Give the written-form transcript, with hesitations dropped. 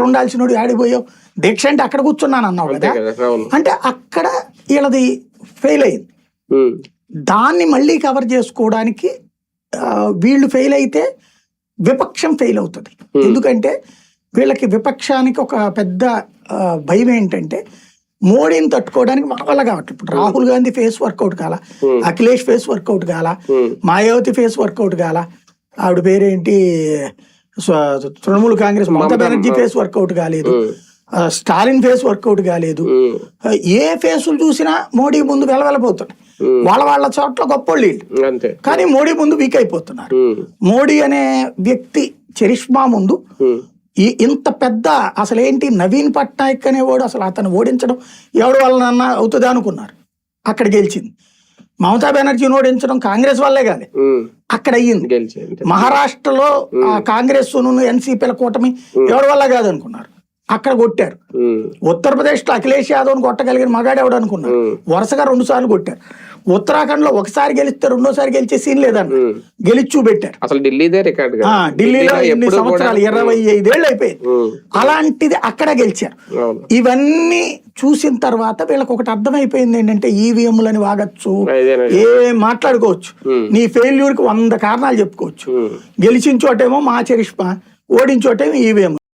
ఉండాల్సిన ఆడిపోయావు, దీక్ష అంటే అక్కడ కూర్చున్నాను అన్నావు కదా. అంటే అక్కడ వీళ్ళది ఫెయిల్ అయింది. దాన్ని మళ్ళీ కవర్ చేసుకోవడానికి వీళ్ళు ఫెయిల్ అయితే విపక్షం ఫెయిల్ అవుతుంది. ఎందుకంటే వీళ్ళకి విపక్షానికి ఒక పెద్ద భయం ఏంటంటే మోడీని తట్టుకోవడానికి మన వల్ల కావట్లేదు. ఇప్పుడు రాహుల్ గాంధీ ఫేస్ వర్కౌట్ కాల, అఖిలేష్ ఫేస్ వర్కౌట్ కాల, మాయావతి ఫేస్ వర్కౌట్ కాల, ఆవిడ పేరేంటి తృణమూల్ కాంగ్రెస్ మమతా బెనర్జీ ఫేస్ వర్కౌట్ కాలేదు, స్టాలిన్ ఫేస్ వర్కౌట్ కాలేదు. ఏ ఫేసులు చూసినా మోడీ ముందు వెళ్ళబోతాడు. వాళ్ళ చోట్ల గొప్పోళ్ళు వీళ్ళు, కానీ మోడీ ముందు వీక్ అయిపోతున్నారు. మోడీ అనే వ్యక్తి చరిష్మా ముందు ఇంత పెద్ద అసలు ఏంటి నవీన్ పట్నాయక్ అనేవాడు అసలు అతను ఓడించడం ఎవరి వలన అవుతుంది అనుకున్నారు. అక్కడ గెలిచింది. మమతా బెనర్జీని ఓడించడం కాంగ్రెస్ వల్లే కాదు, అక్కడ అయ్యింది. మహారాష్ట్రలో కాంగ్రెస్ ఎన్సీపీల కూటమి ఎవరి వల్ల కాదు అనుకున్నారు, అక్కడ కొట్టారు. ఉత్తరప్రదేశ్ లో అఖిలేష్ యాదవ్ కొట్టగలిగిన మగాడెవడు అనుకున్నారు, వరుసగా 2 సార్లు కొట్టారు. ఉత్తరాఖండ్ లో ఒకసారి గెలిస్తే 2వ సారి గెలిచే సీన్ లేదన్న, గెలిచి చూపెట్టారు. అసలు ఢిల్లీలో ఎన్ని సంవత్సరాలు 25 ఏళ్ళు అయిపోయింది. అలాంటిది అక్కడ గెలిచారు. ఇవన్నీ చూసిన తర్వాత వీళ్ళకి ఒకటి అర్థమైపోయింది ఏంటంటే ఈవీఎంలని వాగచ్చు, ఏ మాట్లాడుకోవచ్చు, నీ ఫెయిల్యూర్ కి 100 కారణాలు చెప్పుకోవచ్చు. గెలిచిన చోటేమో మా చరిష్మా, ఓడిన చోటేమో ఈవీఎం.